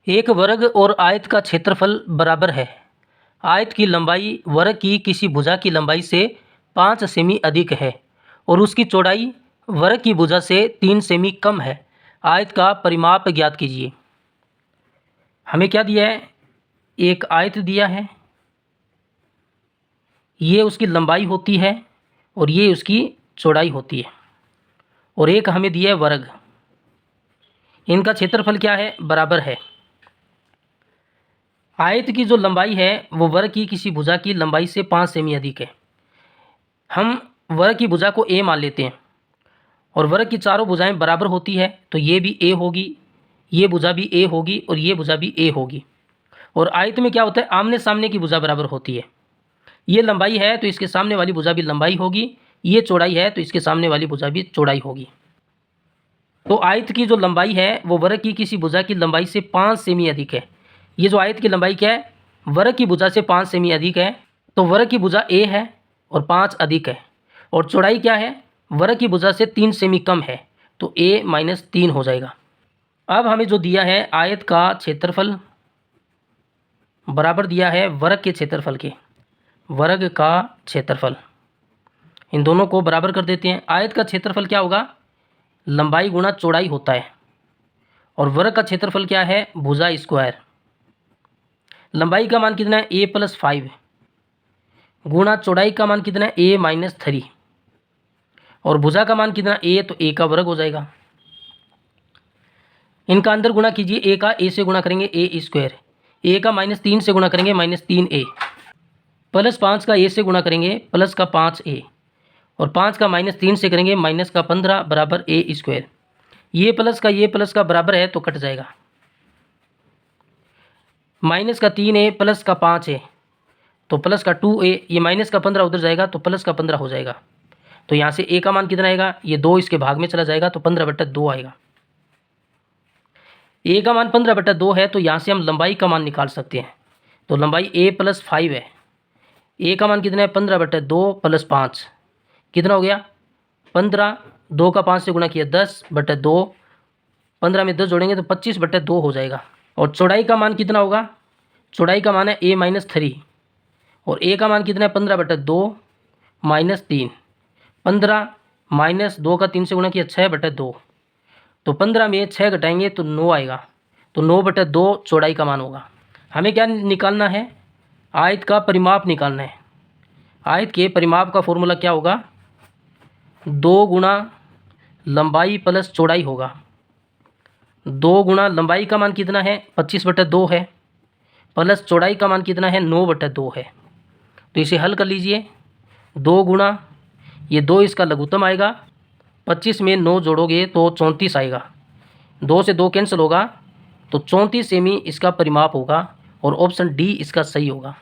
एक वर्ग और आयत का क्षेत्रफल बराबर है। आयत की लंबाई वर्ग की किसी भुजा की लंबाई से 5 सेमी अधिक है और उसकी चौड़ाई वर्ग की भुजा से 3 सेमी कम है। आयत का परिमाप ज्ञात कीजिए। हमें क्या दिया है? एक आयत दिया है, ये उसकी लंबाई होती है और ये उसकी चौड़ाई होती है, और एक हमें दिया है वर्ग। इनका क्षेत्रफल क्या है? बराबर है। आयत की जो लंबाई है वो वर्ग की किसी भुजा की लंबाई से 5 सेमी अधिक है। हम वर्ग की भुजा को ए मान लेते हैं और वर्ग की चारों भुजाएं बराबर होती है, तो ये भी ए होगी, ये भुजा भी ए होगी और ये भुजा भी ए होगी। और आयत में क्या होता है? आमने सामने की भुजा बराबर होती है। ये लंबाई है तो इसके सामने वाली भुजा भी लंबाई होगी, ये चौड़ाई है तो इसके सामने वाली भुजा भी चौड़ाई होगी। तो आयत की जो लंबाई है वो वर्ग की किसी भुजा की लंबाई से 5 सेमी अधिक है। ये जो आयत की लंबाई क्या है? वर्ग की भुजा से 5 सेमी अधिक है, तो वर्ग की भुजा ए है और 5 अधिक है, और चौड़ाई क्या है? वर्ग की भुजा से 3 सेमी कम है, तो a माइनस 3 हो जाएगा। अब हमें जो दिया है आयत का क्षेत्रफल बराबर दिया है वर्ग के क्षेत्रफल के। वर्ग का क्षेत्रफल, इन दोनों को बराबर कर देते हैं। आयत का क्षेत्रफल क्या होगा? लंबाई गुणा चौड़ाई होता है, और वर्ग का क्षेत्रफल क्या है? भुजा स्क्वायर। लंबाई का मान कितना है? a प्लस 5 गुणा चौड़ाई का मान कितना है? a माइनस 3, और भुजा का मान कितना? a, तो a का वर्ग हो जाएगा। इनका अंदर गुणा कीजिए, a का a से गुणा करेंगे a स्क्वायर, a का माइनस 3 से गुणा करेंगे माइनस 3a, प्लस 5 का a से गुणा करेंगे प्लस का 5a, और 5 का माइनस 3 से करेंगे माइनस का 15 बराबर a स्क्वायर। ये प्लस का बराबर है तो कट जाएगा। माइनस का 3a प्लस का 5a, तो प्लस का 2a, ये माइनस का 15 उधर जाएगा तो प्लस का 15 हो जाएगा। तो यहाँ से a का मान कितना आएगा? ये 2 इसके भाग में चला जाएगा तो 15/2 आएगा। a का मान 15/2 है, तो यहाँ से हम लंबाई का मान निकाल सकते हैं। तो लंबाई a प्लस 5 है, a का मान कितना है? 15/2 प्लस 5 कितना हो गया? 15, 2 का 5 से गुणा किया 10/2, 15 में 10 जोड़ेंगे तो 25/2 हो जाएगा। और चौड़ाई का मान कितना होगा? चौड़ाई का मान है a माइनस 3, और a का मान कितना है? 15/2 माइनस 3, 15 माइनस 2 का 3 से गुणा किया 6/2, तो 15 में 6 घटाएंगे तो 9 आएगा, तो 9/2 चौड़ाई का मान होगा। हमें क्या निकालना है? आयत का परिमाप निकालना है। आयत के परिमाप का फॉर्मूला क्या होगा? 2 गुणा लंबाई प्लस चौड़ाई होगा। 2 गुणा लंबाई का मान कितना है? 25/2 है, प्लस चौड़ाई का मान कितना है? 9/2 है। तो इसे हल कर लीजिए। 2 गुणा ये 2 इसका लघुत्तम आएगा, 25 में 9 जोड़ोगे तो 34 आएगा, 2 से 2 कैंसिल होगा, तो 34 सेमी इसका परिमाप होगा, और ऑप्शन डी इसका सही होगा।